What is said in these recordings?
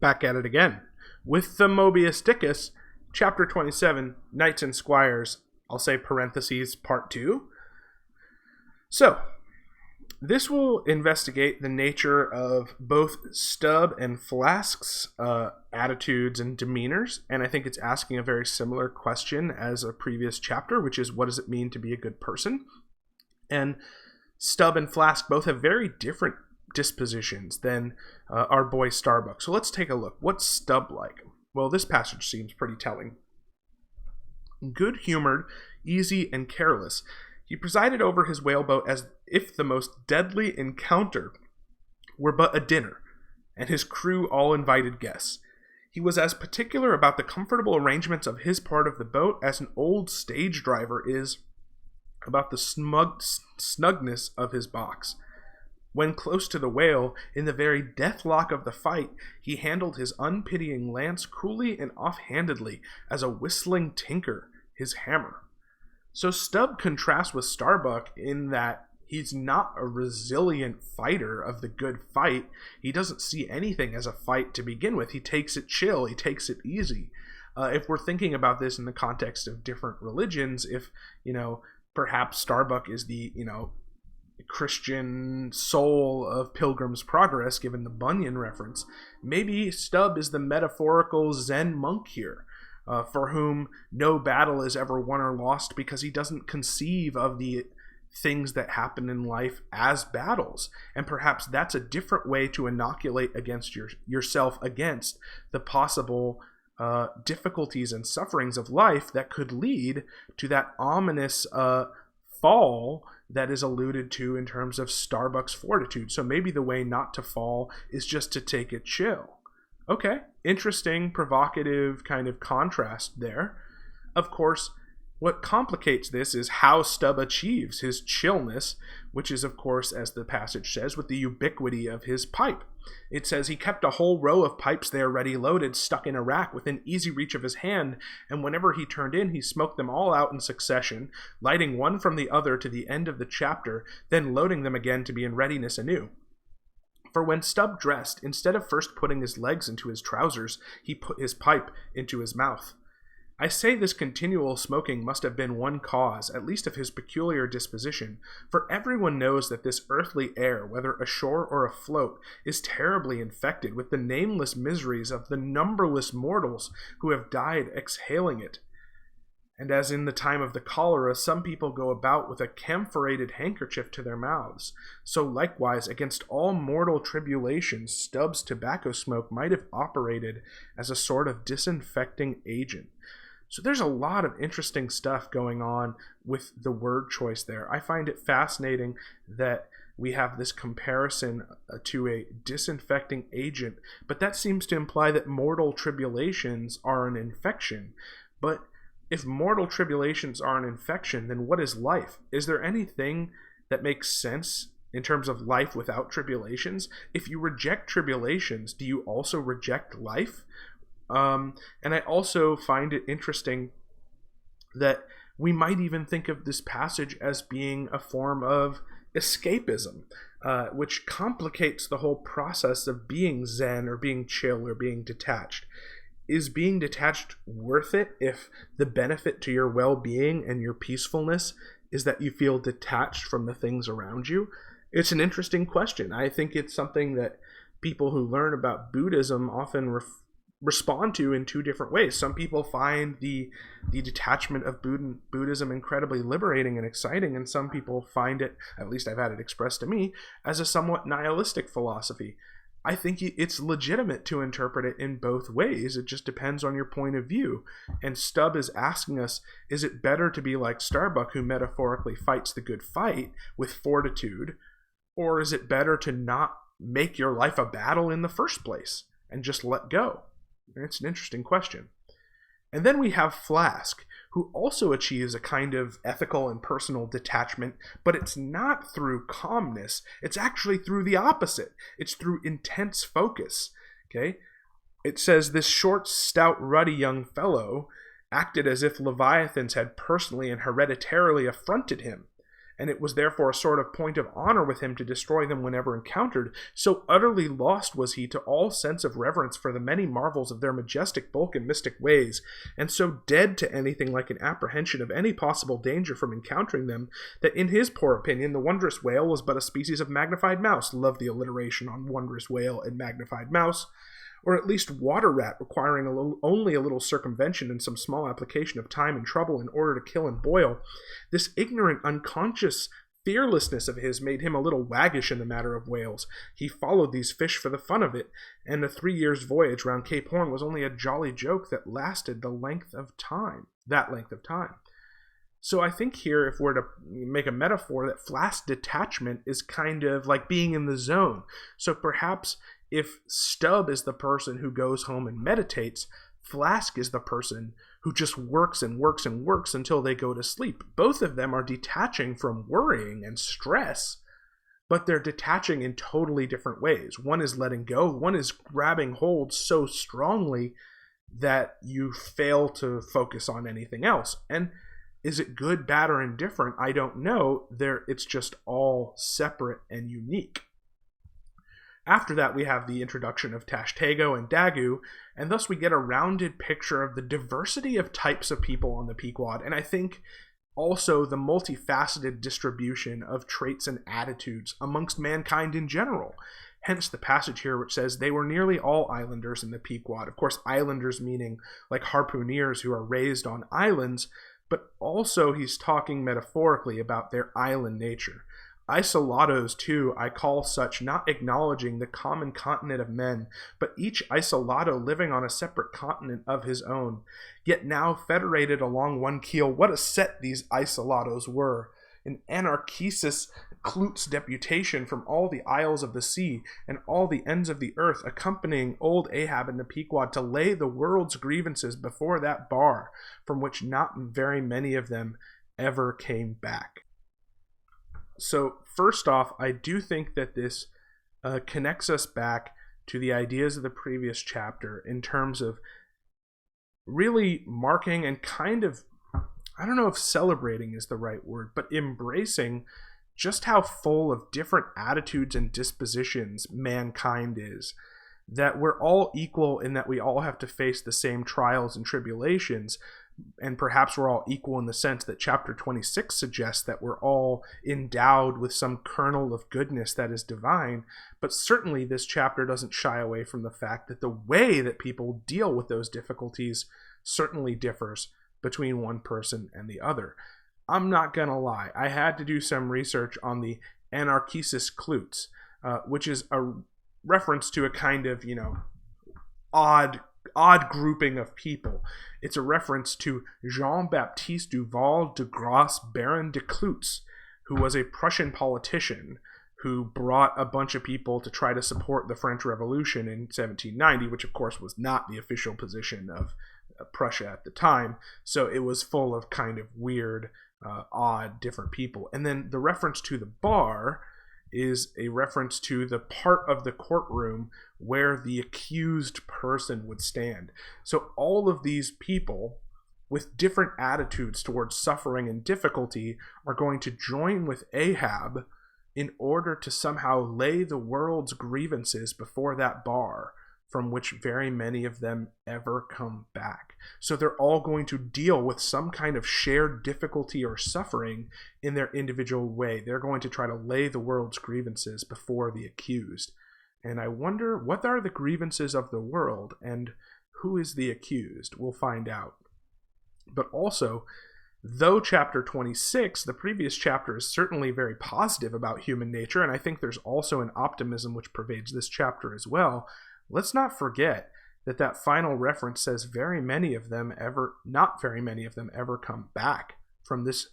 Back at it again with the Mobius Dickus, chapter 27, Knights and Squires, I'll say parentheses, part 2. So, this will investigate the nature of both Stubb and Flask's attitudes and demeanors, and I think it's asking a very similar question as a previous chapter, which is, what does it mean to be a good person? And Stubb and Flask both have very different dispositions than our boy Starbuck. So let's take a look. What's Stubb like? Well, this passage seems pretty telling. Good-humored, easy, and careless, he presided over his whaleboat as if the most deadly encounter were but a dinner, and his crew all invited guests. He was as particular about the comfortable arrangements of his part of the boat as an old stage driver is about the snugness of his box. When close to the whale, in the very deathlock of the fight, he handled his unpitying lance coolly and offhandedly, as a whistling tinker his hammer. So Stubb contrasts with Starbuck in that he's not a resilient fighter of the good fight. He doesn't see anything as a fight to begin with. He takes it chill. He takes it easy. If we're thinking about this in the context of different religions, if, perhaps Starbuck is the, Christian soul of Pilgrim's Progress, given the Bunyan reference, maybe Stubb is the metaphorical Zen monk here, for whom no battle is ever won or lost because he doesn't conceive of the things that happen in life as battles. And perhaps that's a different way to inoculate against yourself against the possible difficulties and sufferings of life that could lead to that ominous fall that is alluded to in terms of Starbuck's fortitude. So maybe the way not to fall is just to take it chill. Okay, interesting, provocative kind of contrast there. Of course, what complicates this is how Stubb achieves his chillness, which is, of course, as the passage says, with the ubiquity of his pipe. It says he kept a whole row of pipes there ready loaded, stuck in a rack within easy reach of his hand, and whenever he turned in, he smoked them all out in succession, lighting one from the other to the end of the chapter, then loading them again to be in readiness anew. For when Stubb dressed, instead of first putting his legs into his trousers, he put his pipe into his mouth. I say this continual smoking must have been one cause, at least of his peculiar disposition, for everyone knows that this earthly air, whether ashore or afloat, is terribly infected with the nameless miseries of the numberless mortals who have died exhaling it. And as in the time of the cholera, some people go about with a camphorated handkerchief to their mouths, so likewise against all mortal tribulations Stubb's tobacco smoke might have operated as a sort of disinfecting agent. So there's a lot of interesting stuff going on with the word choice there. I find it fascinating that we have this comparison to a disinfecting agent, but that seems to imply that mortal tribulations are an infection. But if mortal tribulations are an infection, then what is life? Is there anything that makes sense in terms of life without tribulations? If you reject tribulations, do you also reject life? And I also find it interesting that we might even think of this passage as being a form of escapism, which complicates the whole process of being zen or being chill or being detached. Is being detached worth it if the benefit to your well-being and your peacefulness is that you feel detached from the things around you? It's an interesting question. I think it's something that people who learn about Buddhism often respond to in two different ways. Some people find the detachment of Buddhism incredibly liberating and exciting, and some people find it, at least I've had it expressed to me, as a somewhat nihilistic philosophy. I think it's legitimate to interpret it in both ways. It just depends on your point of view. And Stubb is asking us, is it better to be like Starbuck, who metaphorically fights the good fight with fortitude, or is it better to not make your life a battle in the first place and just let go? It's an interesting question. And then we have Flask, who also achieves a kind of ethical and personal detachment, but it's not through calmness. It's actually through the opposite. It's through intense focus. Okay? It says this short, stout, ruddy young fellow acted as if Leviathans had personally and hereditarily affronted him, and it was therefore a sort of point of honor with him to destroy them whenever encountered. So utterly lost was he to all sense of reverence for the many marvels of their majestic bulk and mystic ways, and so dead to anything like an apprehension of any possible danger from encountering them, that in his poor opinion the wondrous whale was but a species of magnified mouse. Love the alliteration on wondrous whale and magnified mouse. Or at least water rat, requiring only a little circumvention and some small application of time and trouble in order to kill and boil. This ignorant, unconscious fearlessness of his made him a little waggish in the matter of whales. He followed these fish for the fun of it, and a 3 years' voyage round Cape Horn was only a jolly joke that lasted that length of time. So I think here, if we're to make a metaphor, that Flask detachment is kind of like being in the zone. So perhaps if Stubb is the person who goes home and meditates, Flask is the person who just works and works and works until they go to sleep. Both of them are detaching from worrying and stress, but they're detaching in totally different ways. One is letting go, one is grabbing hold so strongly that you fail to focus on anything else. And is it good, bad, or indifferent? I don't know. It's just all separate and unique. After that, we have the introduction of Tashtego and Dagu, and thus we get a rounded picture of the diversity of types of people on the Pequod, and I think also the multifaceted distribution of traits and attitudes amongst mankind in general. Hence the passage here which says they were nearly all islanders in the Pequod. Of course, islanders meaning like harpooneers who are raised on islands, but also he's talking metaphorically about their island nature. Isolados, too, I call such, not acknowledging the common continent of men, but each isolado living on a separate continent of his own, yet now federated along one keel. What a set these isolados were! An anarchesis Klut's deputation from all the isles of the sea and all the ends of the earth, accompanying old Ahab and the Pequod to lay the world's grievances before that bar, from which not very many of them ever came back. So first off, I do think that this connects us back to the ideas of the previous chapter in terms of really marking and kind of, I don't know if celebrating is the right word, but embracing just how full of different attitudes and dispositions mankind is. That we're all equal in that we all have to face the same trials and tribulations, and perhaps we're all equal in the sense that chapter 26 suggests that we're all endowed with some kernel of goodness that is divine, but certainly this chapter doesn't shy away from the fact that the way that people deal with those difficulties certainly differs between one person and the other. I'm not gonna lie, I had to do some research on the anarchesis Kluts, which is a reference to a kind of, odd grouping of people. It's a reference to Jean-Baptiste Duval de Grasse, Baron de Klutz, who was a Prussian politician who brought a bunch of people to try to support the French Revolution in 1790, which of course was not the official position of Prussia at the time. So it was full of kind of weird, odd, different people. And then the reference to the bar is a reference to the part of the courtroom where the accused person would stand. So all of these people with different attitudes towards suffering and difficulty are going to join with Ahab in order to somehow lay the world's grievances before that bar, from which very many of them ever come back. So they're all going to deal with some kind of shared difficulty or suffering in their individual way. They're going to try to lay the world's grievances before the accused. And I wonder, what are the grievances of the world, and who is the accused? We'll find out. But also, though chapter 26, the previous chapter, is certainly very positive about human nature, and I think there's also an optimism which pervades this chapter as well, let's not forget that that final reference says not very many of them ever come back from this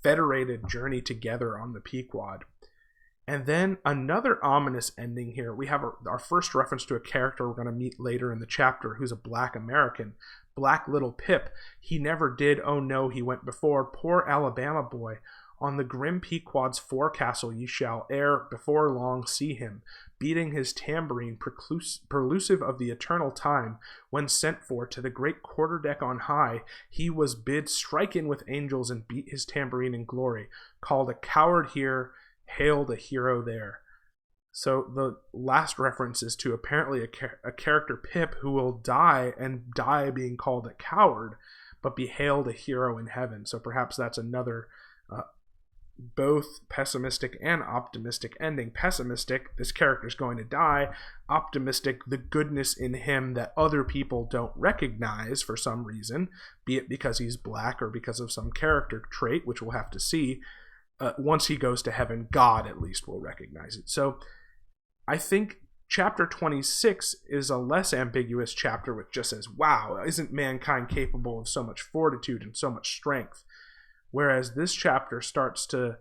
federated journey together on the Pequod. And then another ominous ending here. We have our first reference to a character we're going to meet later in the chapter who's a black American, Black Little Pip. He never did, oh no, he went before. Poor Alabama boy. On the grim Pequod's forecastle ye shall ere before long see him, beating his tambourine prelusive of the eternal time, when sent for to the great quarter-deck on high, he was bid strike in with angels and beat his tambourine in glory, called a coward here, hailed a hero there. So the last reference is to apparently a character Pip who will die, and die being called a coward, but be hailed a hero in heaven. So perhaps that's another both pessimistic and optimistic ending. Pessimistic, this character's going to die. Optimistic, the goodness in him that other people don't recognize for some reason, be it because he's black or because of some character trait, which we'll have to see. Once he goes to heaven, God at least will recognize it. So I think chapter 26 is a less ambiguous chapter, which just says, wow, isn't mankind capable of so much fortitude and so much strength? Whereas this chapter starts to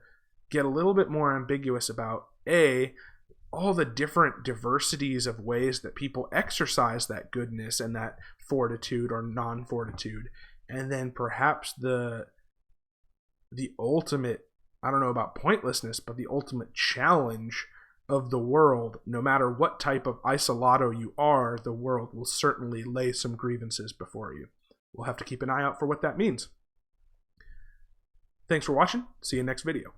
get a little bit more ambiguous about all the different diversities of ways that people exercise that goodness and that fortitude or non-fortitude, and then perhaps the ultimate, I don't know about pointlessness, but the ultimate challenge of the world. No matter what type of isolado you are, the world will certainly lay some grievances before you. We'll have to keep an eye out for what that means. Thanks for watching. See you next video.